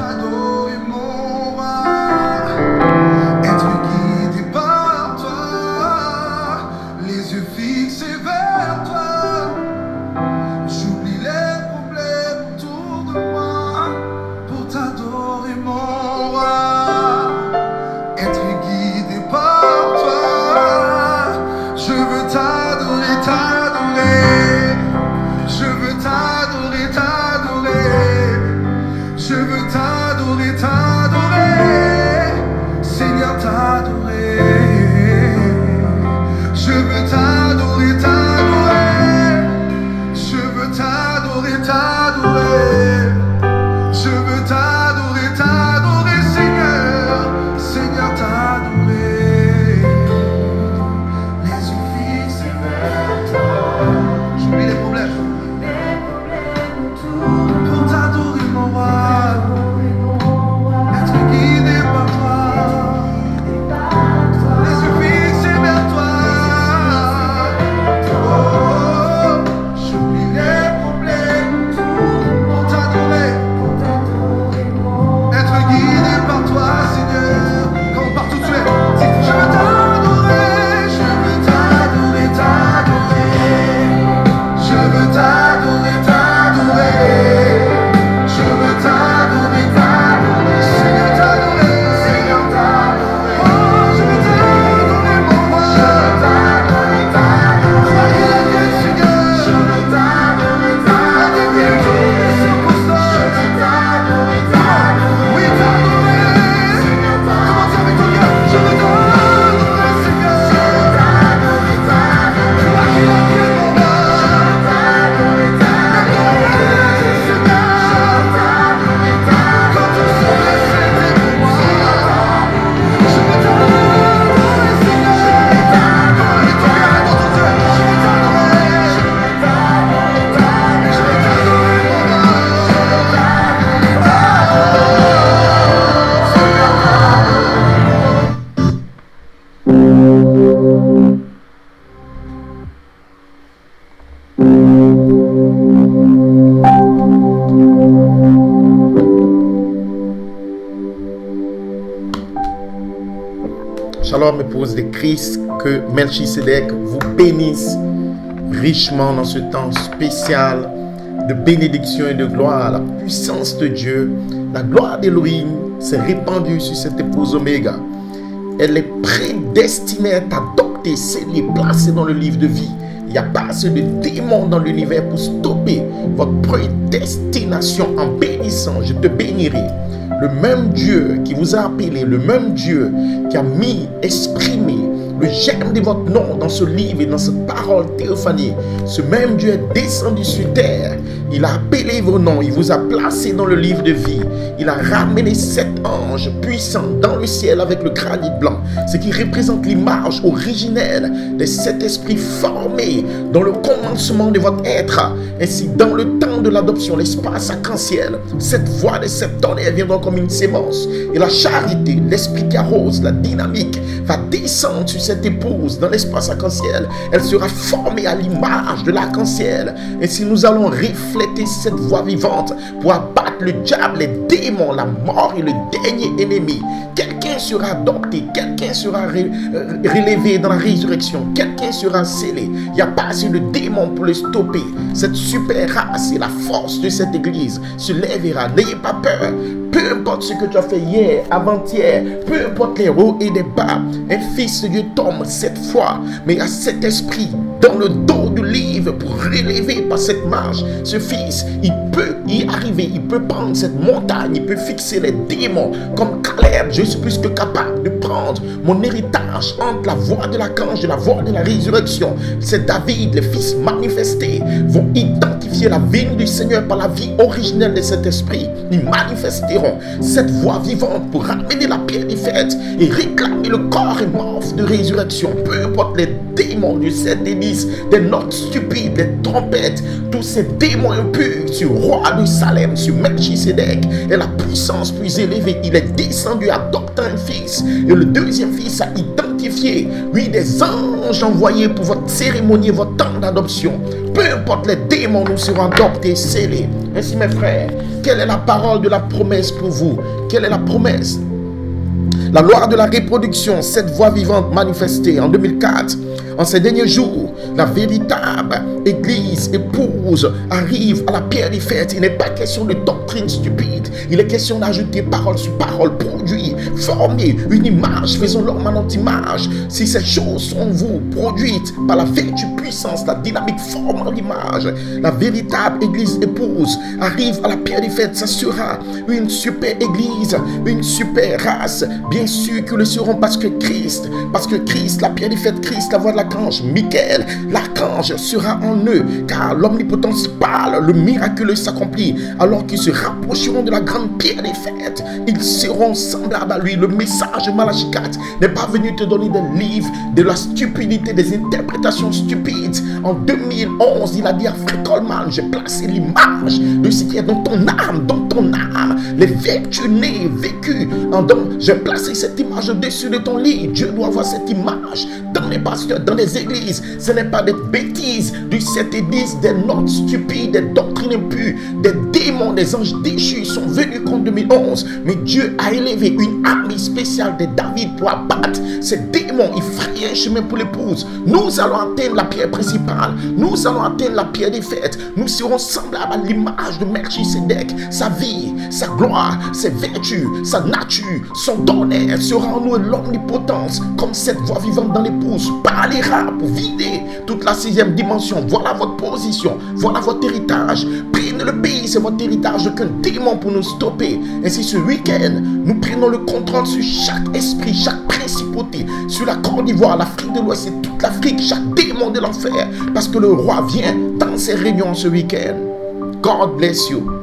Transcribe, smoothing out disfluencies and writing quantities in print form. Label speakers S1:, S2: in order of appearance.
S1: t'adorer mon roi, être guidé par toi, les yeux fixés vers toi. J'oublie les problèmes autour de moi pour t'adorer mon roi, être guidé par toi. Je veux t'adorer, t'adorer. Je veux t'adorer, t'adorer. Je veux t'adorer, t'adorer. Seigneur, t'adorer. Je veux t'adorer, t'adorer. Je veux t'adorer, t'adorer. Je veux t'adorer, t'adorer, Seigneur. Seigneur, t'adorer. Les yeux fixés vers toi. J'oublie les problèmes. Pour t'adorer, mon roi. Être guidé par toi. Les yeux fixés vers toi. Oh, j'oublie les problèmes. Pour t'adorer. Être guidé par toi, Seigneur. Quand on part tout de suite, je veux t'adorer, je veux t'adorer, t'adorer. Je veux t'adorer, t'adorer. Je veux t'adorer, t'adorer. Seigneur, t'adorer, Seigneur, t'adorer. Oh, je veux t'adorer, mon roi. Je veux t'adorer, t'adorer. Soyez la tête, Seigneur. Je veux t'adorer, t'adorer. Toutes les circonstances. Je veux t'adorer, t'adorer. Oui, t'adorer. Seigneur, commence avec ton cœur. Je veux t'adorer, Seigneur. Je veux t'adorer, t'adorer. Toi qui la tienne, mon roi. Je veux t'adorer, t'adorer. Seigneur. Quand tout serait c'était pour moi. Je veux t'adorer, Seigneur. Et ton cœur et dans ton cœur. Je veux t'adorer. Je veux t'adorer, t'adorer. Je veux t'adorer, mon
S2: Shalom, épouse de Christ, que Melchisedec vous bénisse richement dans ce temps spécial de bénédiction et de gloire. La puissance de Dieu, la gloire d'Élohim s'est répandue sur cette épouse Oméga. Elle est prédestinée à être adoptée, scellée, placée dans le livre de vie. Il n'y a pas assez de démons dans l'univers pour stopper votre prédestination. En bénissant, je te bénirai. Le même Dieu qui vous a appelé, le même Dieu qui a exprimé le germe de votre nom dans ce livre et dans cette parole théophanie, ce même Dieu est descendu sur terre. Il a appelé vos noms, il vous a placé dans le livre de vie. Il a ramené 7 anges puissants dans le ciel avec le granit blanc, ce qui représente l'image originelle des 7 esprits formés dans le commencement de votre être. Ainsi, dans le temps de l'adoption, l'espace arc-en-ciel, cette voix des 7 tonnerres viendront comme une sémence. Et la charité, l'esprit qui arrose, la dynamique, va descendre sur cette épouse dans l'espace arc-en-ciel. Elle sera formée à l'image de l'arc-en-ciel. Ainsi, nous allons refléter cette voix vivante pour abattre le diable, les démons, la mort et le dernier ennemi. Quelqu'un sera adopté, quelqu'un sera relevé dans la résurrection, quelqu'un sera scellé. Il n'y a pas assez de démons pour le stopper. Cette super race et la force de cette église se lèvera. N'ayez pas peur. Peu importe ce que tu as fait hier, avant-hier, peu importe les hauts et les bas, un fils de Dieu tombe 7 fois, mais il y a cet esprit dans le dos du livre pour relever par cette marche. Ce fils, il peut y arriver, il peut prendre cette montagne, il peut fixer les démons comme Caleb. Je suis plus que capable de prendre mon héritage entre la voie de l'archange et la voie de la résurrection. C'est David, les fils manifestés vont identifier la venue du Seigneur par la vie originelle de cet esprit. Ils manifesteront cette voie vivante pour ramener la pierre des fêtes et réclamer le corps et morphe de résurrection. Peu importe les démons du 7 et 10, des notes stupides, des trompettes, tous ces démons impurs sur roi de Salem, sur Melchisedec et la puissance plus élevée. Il est descendu adoptant un fils et le deuxième fils a identifié, oui, des anges envoyés pour votre cérémonie, votre temps d'adoption. Peu importe les démons, nous serons adoptés, scellés. Ainsi, mes frères, quelle est la parole de la promesse pour vous? Quelle est la promesse? La loi de la reproduction, cette voix vivante manifestée en 2004. En ces derniers jours, la véritable église épouse arrive à la pierre des fêtes. Il n'est pas question de doctrine stupide. Il est question d'ajouter parole sur parole, produit, former une image, faisons l'homme à notre image. Si ces choses sont en vous, produites par la vertu puissance, la dynamique formant l'image, la véritable église épouse arrive à la pierre des fêtes. Ça sera une super église, une super race. Bien sûr que le seront parce que Christ, la pierre des fêtes, Christ, la voix de l'archange Michael, l'archange sera en eux, car l'omnipotence parle, le miraculeux s'accomplit. Alors qu'ils se rapprocheront de la grande pierre des fêtes, ils seront semblables à lui. Le message de Malachie 4 n'est pas venu te donner des livres de la stupidité, des interprétations stupides. En 2011, il a dit à Fred Coleman, j'ai placé l'image de ce qui est dans ton âme, les vertus nées, vécues. J'ai placé cette image au-dessus de ton lit. Dieu doit voir cette image dans les pasteurs, dans les églises. Ce n'est pas des bêtises du 7 et 10, des notes stupides, des doctrines impures, des démons, des anges déchus sont venus contre 2011. Mais Dieu a élevé une armée spéciale de David pour abattre ces démons. Il fraye un chemin pour l'épouse. Nous allons atteindre la pierre principale. Nous allons atteindre la pierre des fêtes. Nous serons semblables à l'image de Melchisedec. Sa vie, sa gloire, ses vertus, sa nature, son tonnerre sera en nous, l'omnipotence, comme cette voix vivante dans l'épouse parlera pour vider toute la 6e dimension. Voilà votre position, voilà votre héritage. Prenez le pays, c'est votre héritage. Aucun démon pour nous stopper. Ainsi, ce week-end, nous prenons le contrôle sur chaque esprit, chaque principauté, sur la Côte d'Ivoire, l'Afrique de l'Ouest et toute l'Afrique, chaque démon de l'enfer, parce que le roi vient dans ses réunions ce week-end. God bless you.